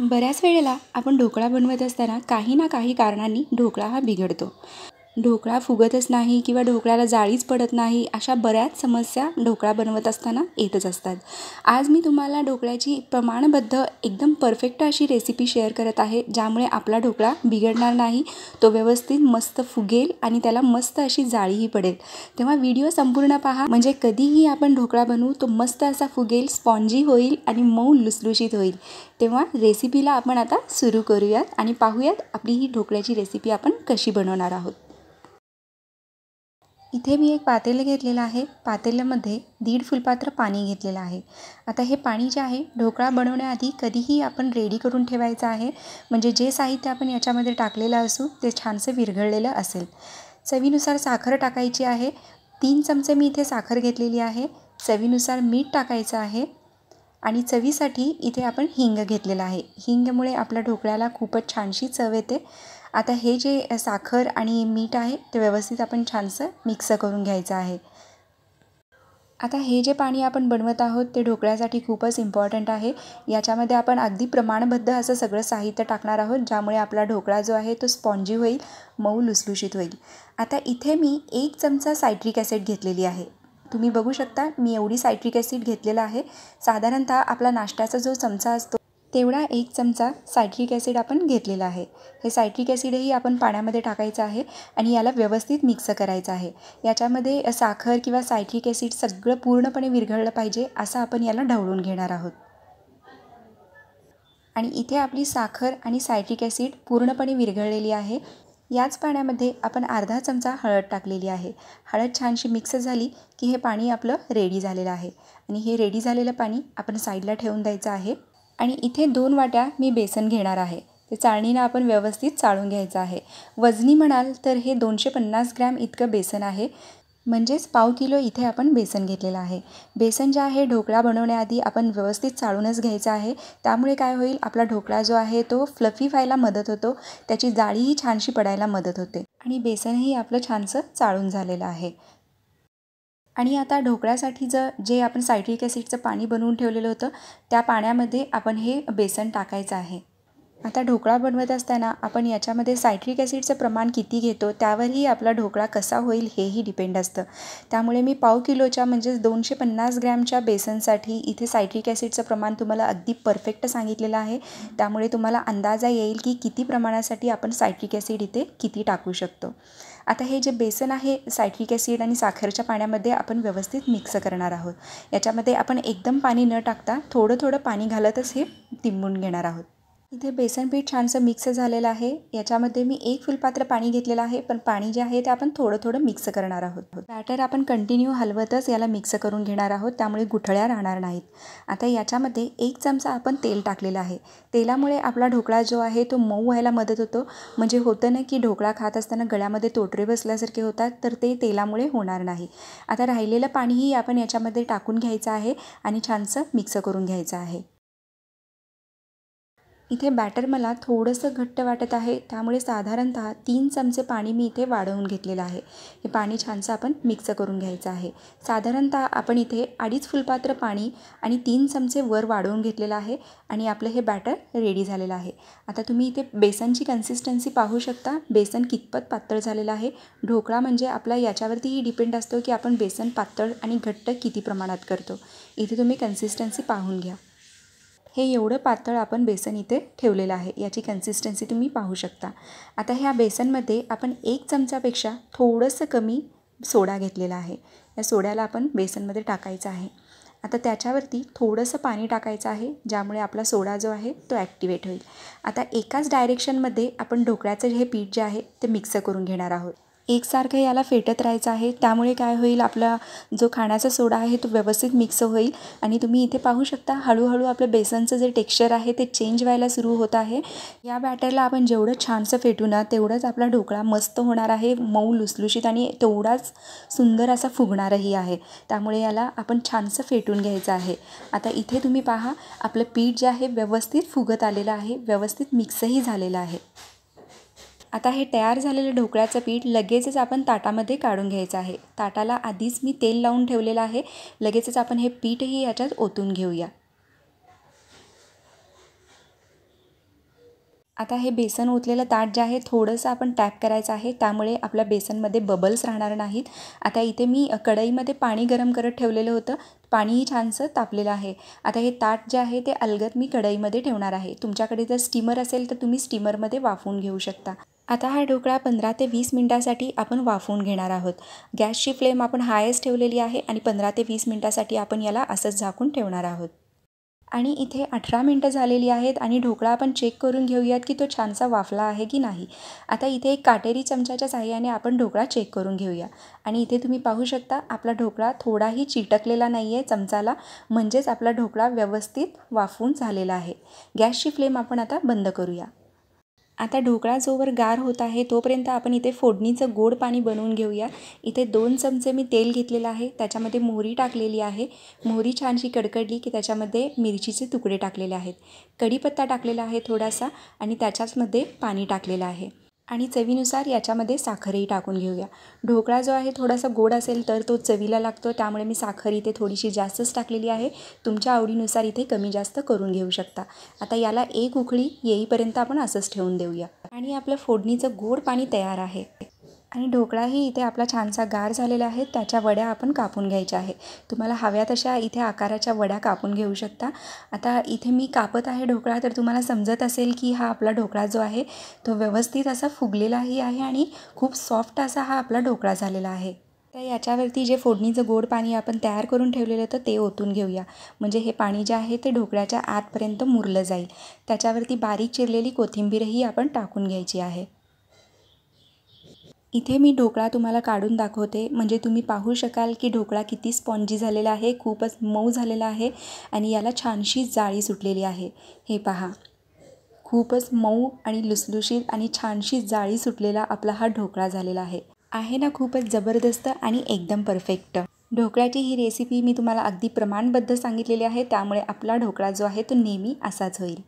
बऱ्याच वेळेला आपण ढोकळा बनवत असताना काही ना काही कारणांनी ढोकळा हा बिघडतो. ढोकळा फुगतच नाही किंवा ढोकळ्याला जाळीच पडत नाही, अशा बऱ्याच समस्या ढोकळा बनवत असताना येतच असतात. आज मी तुम्हाला ढोकळ्याची प्रमाणबद्ध एकदम परफेक्ट अशी रेसिपी शेअर करत आहे, ज्यामुळे आपला ढोकळा बिघडणार नाही, तो व्यवस्थित मस्त फुगेल आणि त्याला मस्त अशी जाळीही पडेल. तेव्हा व्हिडिओ संपूर्ण पहा, म्हणजे कधीही आपण ढोकळा बनवू तो मस्त असा फुगेल, स्पॉन्जी होईल आणि मऊ लुसलुशीत होईल. तेव्हा रेसिपीला आपण आता सुरू करूयात आणि पाहूयात आपली ही ढोकळ्याची रेसिपी आपण कशी बनवणार आहोत. इथे मी एक पातेलं घेतलेलं आहे. पातेल्यामध्ये 1.5 फुलपात्र पाणी घेतलेलं आहे. आता हे पाणी जे आहे ढोकळा बनवण्याआधी कधीही आपण रेडी करून ठेवायचं आहे, म्हणजे जे साहित्य आपण याच्यामध्ये टाकलेलं असू ते छानसं विरघळलेलं असेल. चवीनुसार साखर टाकायची आहे. 3 चमचे मी इथे साखर घेतलेली आहे. चवीनुसार मीठ टाकायचं आहे आणि चवीसाठी इथे आपण हिंग घेतलेला आहे. हिंगमुळे आपल्या ढोकळ्याला खूपच छानशी चव येते. आता हे जे साखर आणि मीठ आहे ते व्यवस्थित आपण छानसं मिक्स करून घ्यायचं आहे. आता हे जे पाणी आपण बनवत आहोत ते ढोकळ्यासाठी खूपच इम्पॉर्टंट आहे. याच्यामध्ये आपण अगदी प्रमाणबद्ध असं सगळं साहित्य टाकणार आहोत, ज्यामुळे आपला ढोकळा जो आहे तो स्पॉन्जी होईल, मऊ लुसलुशीत होईल. आता इथे मी 1 चमचा सायट्रिक ॲसिड घेतलेली आहे. तुम्ही बघू शकता मी एवढी सायट्रिक ॲसिड घेतलेला आहे. साधारणतः आपला नाश्त्याचा जो चमचा असतो तेवढा 1 चमचा सायट्रिक ॲसिड आपण घेतलेला आहे. हे सायट्रिक ॲसिडही आपण पाण्यामध्ये टाकायचं आहे आणि याला व्यवस्थित मिक्स करायचं आहे. याच्यामध्ये साखर किंवा सायट्रिक ॲसिड सगळं पूर्णपणे विरघळलं पाहिजे, असं आपण याला ढवळून घेणार आहोत. आणि इथे आपली साखर आणि सायट्रिक ॲसिड पूर्णपणे विरघळलेली आहे. याच पाण्यामध्ये आपण अर्धा चमचा हळद टाकलेली आहे. हळद छानशी मिक्स झाली की हे पाणी आपलं रेडी झालेलं आहे आणि हे रेडी झालेलं पाणी आपण साईडला ठेवून द्यायचं आहे. आणि इथे 2 वाट्या मी बेसन घेणार आहे. ते चाळणीनं आपण व्यवस्थित चाळून घ्यायचं आहे. वजनी म्हणाल तर हे 250 ग्रॅम इतकं बेसन आहे, म्हणजेच पाव किलो इथे आपण बेसन घेतलेलं आहे. बेसन जे आहे ढोकळा बनवण्याआधी आपण व्यवस्थित चाळूनच घ्यायचं आहे. त्यामुळे काय होईल, आपला ढोकळा जो आहे तो फ्लफी व्हायला मदत होतो, त्याची जाळीही छानशी पडायला मदत होते आणि बेसनही आपलं छानसं चाळून झालेलं आहे. आणि आता ढोकळ्यासाठी जे आपण सायट्रिक ॲसिडचं पाणी बनवून ठेवलेलं होतं त्या पाण्यामध्ये आपण हे बेसन टाकायचं आहे. आता ढोकळा बनवत असताना आपण याच्यामध्ये सायट्रिक ॲसिडचं प्रमाण किती घेतो त्यावरही आपला ढोकळा कसा होईल हेही डिपेंड असतं. त्यामुळे मी पाव किलोच्या म्हणजेच 250 ग्रॅमच्या बेसनसाठी इथे सायट्रिक ॲसिडचं प्रमाण तुम्हाला अगदी परफेक्ट सांगितलेलं आहे. त्यामुळे तुम्हाला अंदाजा येईल की किती प्रमाणासाठी आपण सायट्रिक ॲसिड इथे किती टाकू शकतो. आता हे जे बेसन आहे सायट्रिक ॲसिड आणि साखरेच्या पाण्यामध्ये आपण व्यवस्थित मिक्स करणार आहोत. याच्यामध्ये आपण एकदम पाणी न टाकता थोडं थोडं पाणी घालतच हे तिंबून घेणार आहोत. इथे बेसन पीठ छानसं मिक्स झालेलं आहे. याच्यामध्ये मी 1 फुलपात्र पाणी घेतलेलं आहे, पण पाणी जे आहे ते आपण थोडं थोडं मिक्स करणार आहोत. बॅटर आपण कंटिन्यू हलवतच याला मिक्स करून घेणार आहोत, त्यामुळे गुठळ्या राहणार नाहीत. आता याच्यामध्ये 1 चमचा आपण तेल टाकलेलं आहे. तेलामुळे आपला ढोकळा जो आहे तो मऊ व्हायला मदत होतो. म्हणजे होतं ना की ढोकळा खात असताना गळ्यामध्ये तोटरे बसल्यासारखे होतात, तर ते तेलामुळे होणार नाही. आता राहिलेलं पाणीही आपण याच्यामध्ये टाकून घ्यायचं आहे आणि छानसं मिक्स करून घ्यायचं आहे. इथे बॅटर मला थोडंसं घट्ट वाटत आहे, त्यामुळे साधारणतः 3 चमचे पाणी मी इथे वाढवून घेतलेलं आहे. हे पाणी छानसं आपण मिक्स करून घ्यायचं आहे. साधारणतः आपण इथे 2.5 फुलपात्र पाणी आणि 3 चमचे वर वाढवून घेतलेलं आहे आणि आपलं हे बॅटर रेडी झालेलं आहे. आता तुम्ही इथे बेसनची कन्सिस्टन्सी पाहू शकता. बेसन कितपत पातळ झालेलं आहे. ढोकळा म्हणजे आपला याच्यावरतीही डिपेंड असतो की आपण बेसन पातळ आणि घट्ट किती प्रमाणात करतो. इथे तुम्ही कन्सिस्टन्सी पाहून घ्या. हे एवढं पातळ आपण बेसन इथे ठेवलेलं आहे. याची कन्सिस्टन्सी तुम्ही पाहू शकता. आता ह्या बेसनमध्ये आपण 1 चमचापेक्षा थोडंसं कमी सोडा घेतलेला आहे. या सोड्याला आपण बेसनमध्ये टाकायचं आहे. आता त्याच्यावरती थोडंसं पाणी टाकायचं आहे, ज्यामुळे आपला सोडा जो आहे तो ॲक्टिवेट होईल. आता एकाच डायरेक्शनमध्ये आपण ढोकळ्याचं हे पीठ जे आहे ते मिक्स करून घेणार आहोत. एकसारखं याला फेटत राहायचं आहे. त्यामुळे काय होईल, आपला जो खाण्याचा सोडा आहे तो व्यवस्थित मिक्स होईल आणि तुम्ही इथे पाहू शकता हळूहळू आपलं बेसनचं जे टेक्स्चर आहे ते चेंज व्हायला सुरू होत आहे. या बॅटरला आपण जेवढं छानसं फेटू ना तेवढंच आपला ढोकळा मस्त होणार आहे, मऊ लुसलुशीत आणि तेवढाच सुंदर असा फुगणारही आहे. त्यामुळे याला आपण छानसं फेटून घ्यायचं आहे. आता इथे तुम्ही पहा आपलं पीठ जे आहे व्यवस्थित फुगत आलेलं आहे, व्यवस्थित मिक्सही झालेलं आहे. आता हे तयार झालेलं ढोकळ्याचं पीठ लगेचच आपण ताटामध्ये काढून घ्यायचं आहे. ताटाला आधीच मी तेल लावून ठेवलेलं आहे. लगेचच आपण हे पीठही याच्यात ओतून घेऊया. आता हे बेसन ओतलेलं ताट जे आहे थोडंसं आपण टॅप करायचं आहे, त्यामुळे आपल्या बेसनमध्ये बबल्स राहणार नाहीत. आता इथे मी कढईमध्ये पाणी गरम करत ठेवलेलं होतं. पाणीही छानसं तापलेलं आहे. आता हे ताट जे आहे ते अलगद मी कढईमध्ये ठेवणार आहे. तुमच्याकडे जर स्टीमर असेल तर तुम्ही स्टीमरमध्ये वाफवून घेऊ शकता. आता हा ढोकळा 15 ते 20 मिनिटासाठी आपण वाफवून घेणार आहोत. गॅसची फ्लेम आपण हायच ठेवलेली आहे आणि 15 ते 20 मिनिटासाठी आपण याला असंच झाकून ठेवणार आहोत. आणि इथे 18 मिनटं झालेली आहेत आणि ढोकळा आपण चेक करून घेऊयात की तो छानसा वाफला आहे की नाही. आता इथे एक काटेरी चमच्याच्या साहाय्याने आपण ढोकळा चेक करून घेऊया. आणि इथे तुम्ही पाहू शकता आपला ढोकळा थोडाही चिटकलेला नाही आहे चमचाला, म्हणजेच आपला ढोकळा व्यवस्थित वाफवून झालेला आहे. गॅसची फ्लेम आपण आता बंद करूया. आता ढोकळा जोवर गार होत आहे तोपर्यंत आपण इथे फोडणीचं गोड पाणी बनवून घेऊया. इथे 2 चमचे मी तेल घेतलेलं आहे, त्याच्यामध्ये मोहरी टाकलेली आहे. मोहरी छानशी कडकडली की त्याच्यामध्ये मिरचीचे तुकडे टाकलेले आहेत. कढीपत्ता टाकलेला आहे थोडासा आणि त्याच्याचमध्ये पाणी टाकलेलं आहे. आणि चवीनुसार याच्यामध्ये साखरही टाकून घेऊया. ढोकळा जो आहे थोडासा गोड असेल तर तो चवीला लागतो, त्यामुळे मी साखर इथे थोडीशी जास्तच टाकलेली आहे. तुमच्या आवडीनुसार इथे कमी जास्त करून घेऊ शकता. आता याला एक उकळी येईपर्यंत आपण असंच ठेवून देऊया. आणि आपलं फोडणीचं गोड पाणी तयार आहे. आणि ढोकळाही इथे आपला छानसा गार झालेला आहे. त्याच्या वड्या आपण कापून घ्यायच्या आहे. तुम्हाला हव्या तशा इथे आकाराच्या वड्या कापून घेऊ शकता. आता इथे मी कापत आहे ढोकळा, तर तुम्हाला समजत असेल की हा आपला ढोकळा जो आहे तो व्यवस्थित असा फुगलेलाही आहे आणि खूप सॉफ्ट असा हा आपला ढोकळा झालेला आहे. तर याच्यावरती जे फोडणीचं गोड पाणी आपण तयार करून ठेवलेलं होतं ते ओतून घेऊया. म्हणजे हे पाणी जे आहे ते ढोकळ्याच्या आतपर्यंत मुरलं जाईल. त्याच्यावरती बारीक चिरलेली कोथिंबीरही आपण टाकून घ्यायची आहे. इथे मी ढोकळा तुम्हाला काढून दाखवते, म्हणजे तुम्ही पाहू शकाल की ढोकळा किती स्पॉन्जी झालेला आहे, खूपच मऊ झालेला आहे आणि याला छानशी जाळी सुटलेली आहे. हे पहा, खूपच मऊ आणि लुसलुशीत आणि छानशी जाळी सुटलेला आपला हा ढोकळा झालेला आहे ना खूपच जबरदस्त आणि एकदम परफेक्ट. ढोकळ्याची ही रेसिपी मी तुम्हाला अगदी प्रमाणबद्ध सांगितलेली आहे, त्यामुळे आपला ढोकळा जो आहे तो नेहमी असाच होईल.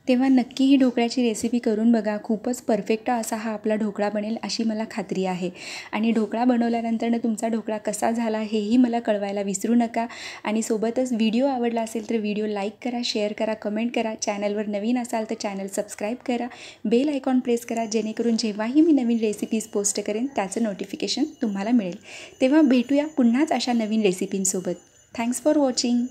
तेव्हा नक्की ही ढोकळ्याची रेसिपी करून बघा. खूपच परफेक्ट असा हा आपला ढोकळा बनेल अशी मला खात्री आहे. आणि ढोकळा बनवल्यानंतरनं तुमचा ढोकळा कसा झाला हेही मला कळवायला विसरू नका. आणि सोबतच व्हिडिओ आवडला असेल तर व्हिडिओ लाईक करा, शेअर करा, कमेंट करा. चॅनलवर नवीन असाल तर चॅनल सबस्क्राईब करा, बेल आयकॉन प्रेस करा, जेणेकरून जेव्हाही मी नवीन रेसिपीज पोस्ट करेन त्याचं नोटिफिकेशन तुम्हाला मिळेल. तेव्हा भेटूया पुन्हाच अशा नवीन रेसिपींसोबत. Thanks for watching.